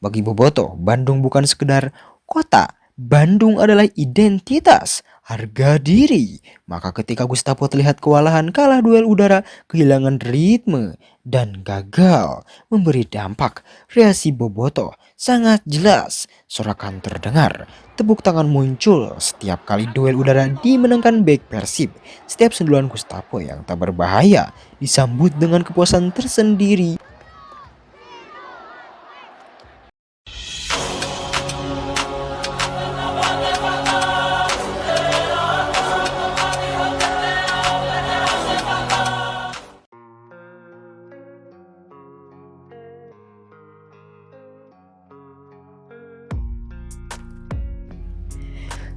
Bagi Boboto, Bandung bukan sekedar kota. Bandung adalah identitas, harga diri. Maka ketika Gustavo terlihat kewalahan kalah duel udara, kehilangan ritme, dan gagal memberi dampak, reaksi Boboto sangat jelas. Sorakan terdengar, tepuk tangan muncul setiap kali duel udara dimenangkan back Persib. Setiap sendulan Gustavo yang tak berbahaya disambut dengan kepuasan tersendiri.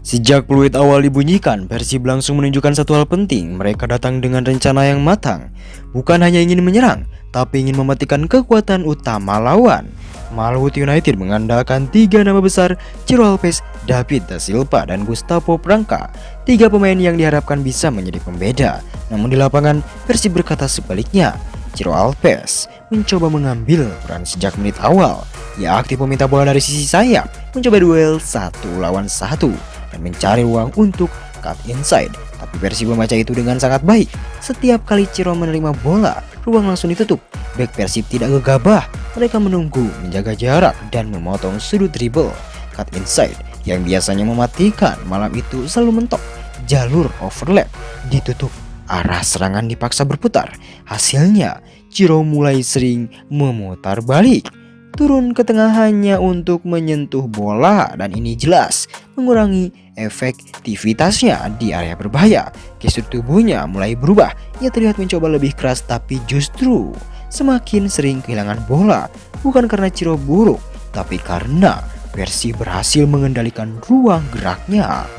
Sejak peluit awal dibunyikan, Persib langsung menunjukkan satu hal penting. Mereka datang dengan rencana yang matang. Bukan hanya ingin menyerang, tapi ingin mematikan kekuatan utama lawan. Maluku United mengandalkan tiga nama besar, Ciro Alves, David da Silva, dan Gustavo Branca. Tiga pemain yang diharapkan bisa menjadi pembeda. Namun di lapangan, Persib berkata sebaliknya. Ciro Alves mencoba mengambil peran sejak menit awal. Ia aktif meminta bola dari sisi sayap, mencoba duel 1 lawan 1 dan mencari ruang untuk cut inside. Tapi Persib membaca itu dengan sangat baik. Setiap kali Ciro menerima bola, ruang langsung ditutup. Back Persib tidak gegabah. Mereka menunggu, menjaga jarak, dan memotong sudut dribble. Cut inside yang biasanya mematikan malam itu selalu mentok. Jalur overlap ditutup. Arah serangan dipaksa berputar. Hasilnya, Ciro mulai sering memutar balik, turun ke tengah hanya untuk menyentuh bola, dan ini jelas mengurangi efektivitasnya di area berbahaya. Gestur tubuhnya mulai berubah. Ia terlihat mencoba lebih keras, tapi justru semakin sering kehilangan bola. Bukan karena Ciro buruk, tapi karena Persib berhasil mengendalikan ruang geraknya.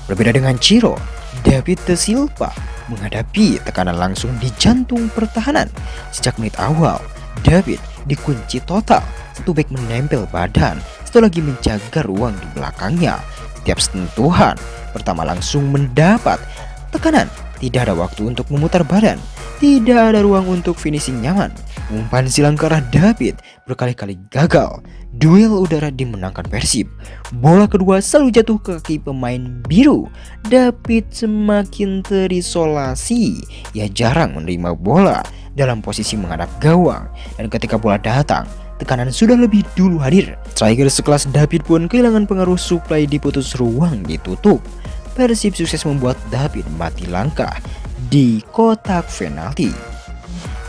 Berbeda dengan Ciro, David da Silva menghadapi tekanan langsung di jantung pertahanan. Sejak menit awal, David dikunci total. Satu back menempel badan, satu lagi menjaga ruang di belakangnya. Setiap sentuhan pertama langsung mendapat tekanan. Tidak ada waktu untuk memutar badan. Tidak ada ruang untuk finishing nyaman. Umpan silang ke arah David berkali-kali gagal. Duel udara dimenangkan Persib. Bola kedua selalu jatuh ke kaki pemain biru. David semakin terisolasi. Ia jarang menerima bola dalam posisi menghadap gawang. Dan ketika bola datang, tekanan sudah lebih dulu hadir. Striker sekelas David pun kehilangan pengaruh, suplai diputus, ruang ditutup. Persib sukses membuat David mati langkah di kotak penalti.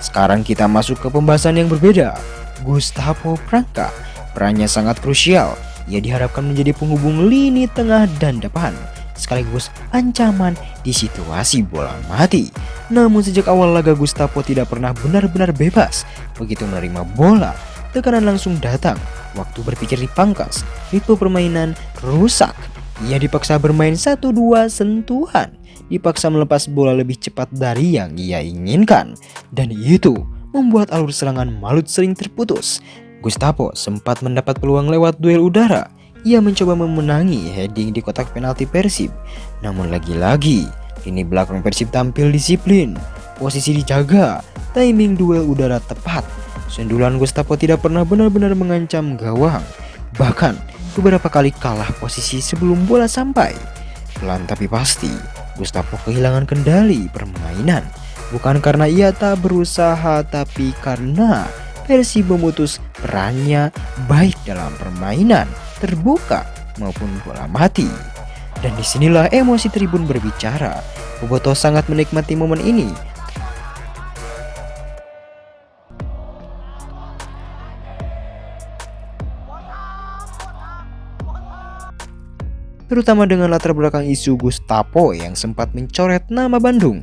Sekarang kita masuk ke pembahasan yang berbeda. Gustavo Branca, perannya sangat krusial. Ia diharapkan menjadi penghubung lini tengah dan depan, sekaligus ancaman di situasi bola mati. Namun sejak awal laga Gustavo tidak pernah benar-benar bebas. Begitu menerima bola, tekanan langsung datang. Waktu berpikir dipangkas, ritme permainan rusak. Ia dipaksa bermain 1-2 sentuhan, dipaksa melepas bola lebih cepat dari yang ia inginkan, dan itu membuat alur serangan Malut sering terputus. Gustavo sempat mendapat peluang lewat duel udara. Ia mencoba memenangi heading di kotak penalti Persib. Namun lagi-lagi, lini belakang Persib tampil disiplin. Posisi dijaga, timing duel udara tepat. Sundulan Gustavo tidak pernah benar-benar mengancam gawang. Bahkan, beberapa kali kalah posisi sebelum bola sampai. Pelan tapi pasti, Gustavo kehilangan kendali permainan. Bukan karena ia tak berusaha, tapi karena Persib memutus perannya baik dalam permainan terbuka maupun bola mati. Dan disinilah emosi tribun berbicara. Boboto sangat menikmati momen ini, terutama dengan latar belakang isu Gustavo yang sempat mencoret nama Bandung.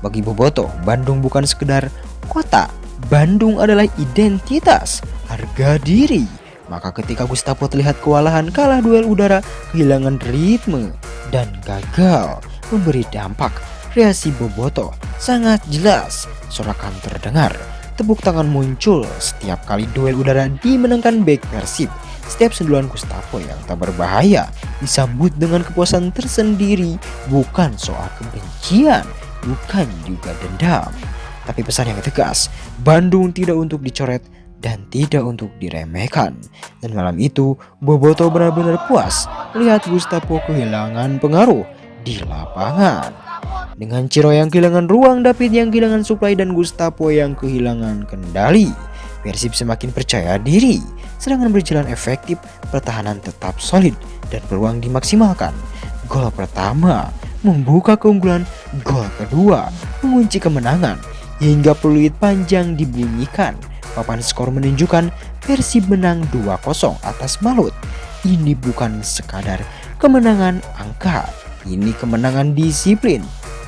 Bagi Boboto, Bandung bukan sekedar kota. Bandung adalah identitas, harga diri. Maka ketika Gustavo terlihat kewalahan kalah duel udara, kehilangan ritme, dan gagal memberi dampak, reaksi Boboto sangat jelas. Sorakan terdengar, tepuk tangan muncul setiap kali duel udara dimenangkan back Persib. Setiap sendulan Gustavo yang tak berbahaya disambut dengan kepuasan tersendiri. Bukan soal kebencian, bukan juga dendam. Tapi pesan yang tegas, Bandung tidak untuk dicoret dan tidak untuk diremehkan. Dan malam itu, Boboto benar-benar puas lihat Gustavo kehilangan pengaruh di lapangan. Dengan Ciro yang kehilangan ruang, David yang kehilangan suplai, dan Gustavo yang kehilangan kendali, Persib semakin percaya diri. Serangan berjalan efektif, pertahanan tetap solid, dan peluang dimaksimalkan. Gol pertama membuka keunggulan, gol kedua mengunci kemenangan. Hingga peluit panjang dibunyikan, papan skor menunjukkan Persib menang 2-0 atas Malut. Ini bukan sekadar kemenangan angka, ini kemenangan disiplin,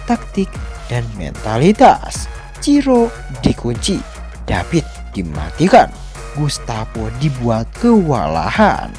taktik, dan mentalitas. Ciro dikunci, David dimatikan, Gustavo dibuat kewalahan.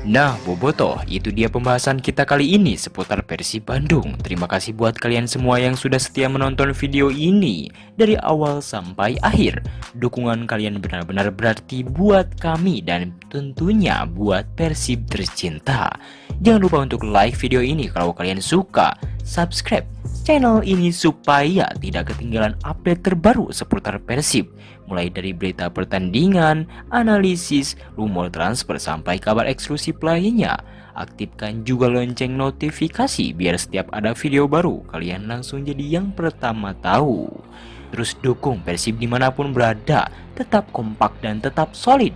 Nah, Bobotoh, itu dia pembahasan kita kali ini seputar Persib Bandung. Terima kasih buat kalian semua yang sudah setia menonton video ini dari awal sampai akhir. Dukungan kalian benar-benar berarti buat kami dan tentunya buat Persib tercinta. Jangan lupa untuk like video ini kalau kalian suka, subscribe channel ini supaya tidak ketinggalan update terbaru seputar Persib, mulai dari berita pertandingan, analisis, rumor transfer sampai kabar eksklusif lainnya. Aktifkan juga lonceng notifikasi biar setiap ada video baru kalian langsung jadi yang pertama tahu. Terus dukung Persib dimanapun berada, tetap kompak dan tetap solid.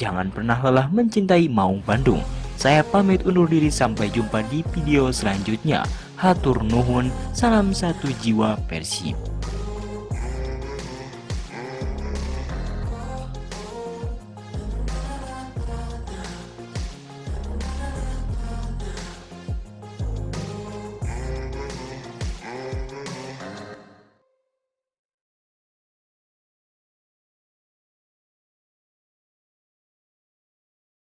Jangan pernah lelah mencintai Maung Bandung. Saya pamit undur diri, sampai jumpa di video selanjutnya. Hatur nuhun, salam satu jiwa Persib.